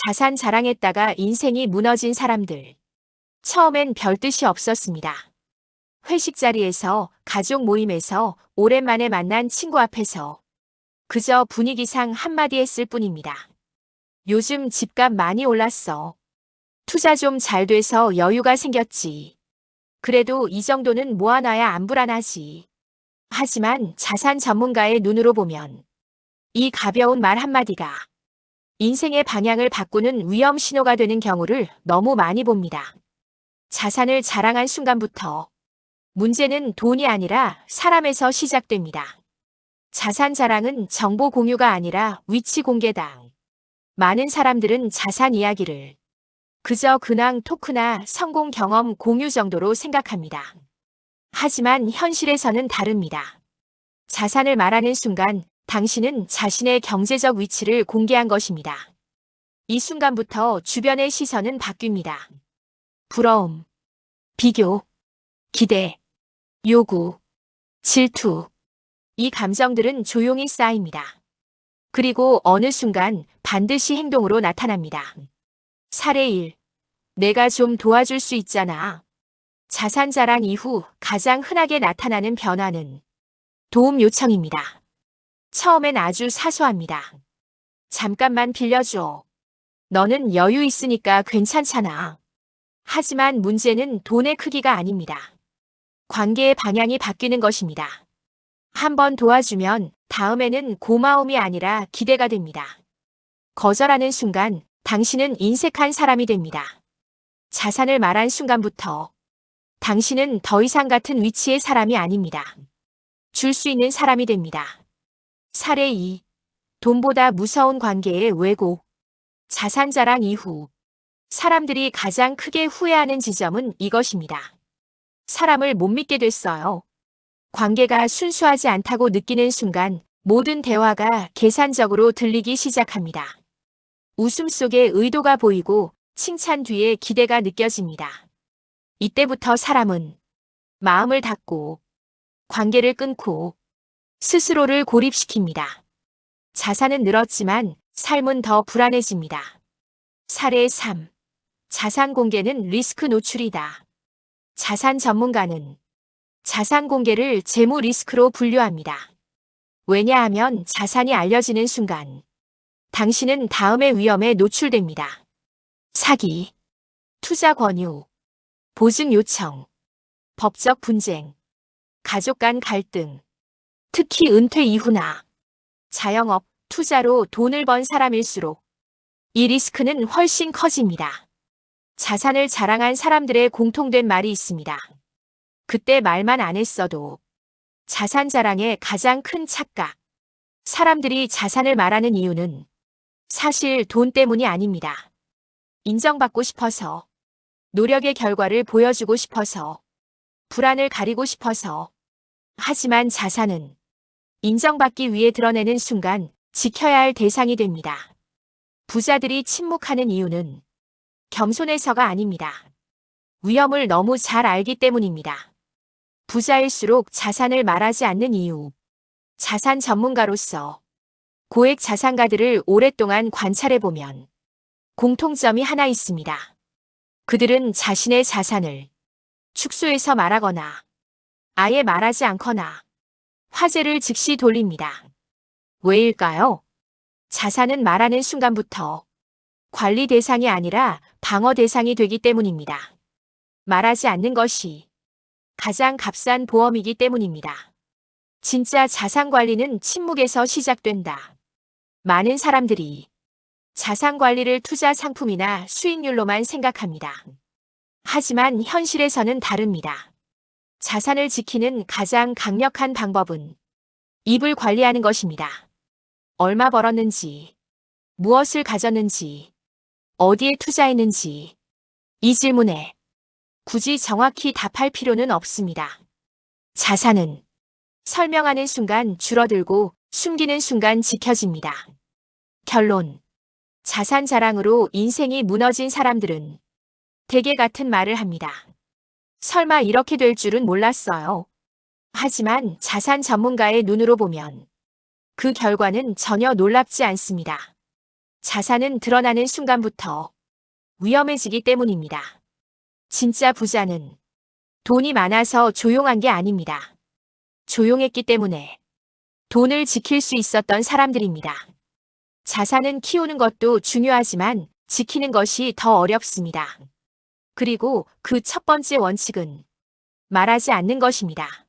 자산 자랑했다가 인생이 무너진 사람들. 처음엔 별 뜻이 없었습니다. 회식 자리에서, 가족 모임에서, 오랜만에 만난 친구 앞에서 그저 분위기상 한마디 했을 뿐입니다. 요즘 집값 많이 올랐어. 투자 좀 잘 돼서 여유가 생겼지. 그래도 이 정도는 모아놔야 안 불안하지. 하지만 자산 전문가의 눈으로 보면 이 가벼운 말 한마디가 인생의 방향을 바꾸는 위험 신호가 되는 경우를 너무 많이 봅니다. 자산을 자랑한 순간부터 문제는 돈이 아니라 사람에서 시작됩니다. 자산 자랑은 정보 공유가 아니라 위치 공개다. 많은 사람들은 자산 이야기를 그저 근황 토크나 성공 경험 공유 정도로 생각합니다. 하지만 현실에서는 다릅니다. 자산을 말하는 순간 당신은 자신의 경제적 위치를 공개한 것입니다. 이 순간부터 주변의 시선은 바뀝니다. 부러움, 비교, 기대, 요구, 질투. 이 감정들은 조용히 쌓입니다. 그리고 어느 순간 반드시 행동으로 나타납니다. 사례 1. 내가 좀 도와줄 수 있잖아. 자산 자랑 이후 가장 흔하게 나타나는 변화는 도움 요청입니다. 처음엔 아주 사소합니다. 잠깐만 빌려줘. 너는 여유 있으니까 괜찮잖아. 하지만 문제는 돈의 크기가 아닙니다. 관계의 방향이 바뀌는 것입니다. 한번 도와주면 다음에는 고마움이 아니라 기대가 됩니다. 거절하는 순간 당신은 인색한 사람이 됩니다. 자산을 말한 순간부터 당신은 더 이상 같은 위치의 사람이 아닙니다. 줄 수 있는 사람이 됩니다. 사례 2. 돈보다 무서운 관계의 왜곡. 자산 자랑 이후 사람들이 가장 크게 후회하는 지점은 이것입니다. 사람을 못 믿게 됐어요. 관계가 순수하지 않다고 느끼는 순간 모든 대화가 계산적으로 들리기 시작합니다. 웃음 속에 의도가 보이고 칭찬 뒤에 기대가 느껴집니다. 이때부터 사람은 마음을 닫고 관계를 끊고 스스로를 고립시킵니다. 자산은 늘었지만 삶은 더 불안해집니다. 사례 3. 자산 공개는 리스크 노출이다. 자산 전문가는 자산 공개를 재무 리스크로 분류합니다. 왜냐하면 자산이 알려지는 순간 당신은 다음의 위험에 노출됩니다. 사기, 투자 권유, 보증 요청, 법적 분쟁, 가족 간 갈등, 특히 은퇴 이후나 자영업, 투자로 돈을 번 사람일수록 이 리스크는 훨씬 커집니다. 자산을 자랑한 사람들의 공통된 말이 있습니다. 그때 말만 안 했어도 자산 자랑의 가장 큰 착각. 사람들이 자산을 말하는 이유는 사실 돈 때문이 아닙니다. 인정받고 싶어서, 노력의 결과를 보여주고 싶어서, 불안을 가리고 싶어서. 하지만 자산은 인정받기 위해 드러내는 순간 지켜야 할 대상이 됩니다. 부자들이 침묵하는 이유는 겸손해서가 아닙니다. 위험을 너무 잘 알기 때문입니다. 부자일수록 자산을 말하지 않는 이유. 자산 전문가로서 고액 자산가들을 오랫동안 관찰해보면 공통점이 하나 있습니다. 그들은 자신의 자산을 축소해서 말하거나 아예 말하지 않거나 화제를 즉시 돌립니다. 왜일까요? 자산은 말하는 순간부터 관리 대상이 아니라 방어 대상이 되기 때문입니다. 말하지 않는 것이 가장 값싼 보험이기 때문입니다. 진짜 자산 관리는 침묵에서 시작된다. 많은 사람들이 자산 관리를 투자 상품이나 수익률로만 생각합니다. 하지만 현실에서는 다릅니다. 자산을 지키는 가장 강력한 방법은 입을 관리하는 것입니다. 얼마 벌었는지, 무엇을 가졌는지, 어디에 투자했는지. 이 질문에 굳이 정확히 답할 필요는 없습니다. 자산은 설명하는 순간 줄어들고 숨기는 순간 지켜집니다. 결론. 자산 자랑으로 인생이 무너진 사람들은 대개 같은 말을 합니다. 설마 이렇게 될 줄은 몰랐어요. 하지만 자산 전문가의 눈으로 보면 그 결과는 전혀 놀랍지 않습니다. 자산은 드러나는 순간부터 위험해지기 때문입니다. 진짜 부자는 돈이 많아서 조용한 게 아닙니다. 조용했기 때문에 돈을 지킬 수 있었던 사람들입니다. 자산은 키우는 것도 중요하지만 지키는 것이 더 어렵습니다. 그리고 그 첫 번째 원칙은 말하지 않는 것입니다.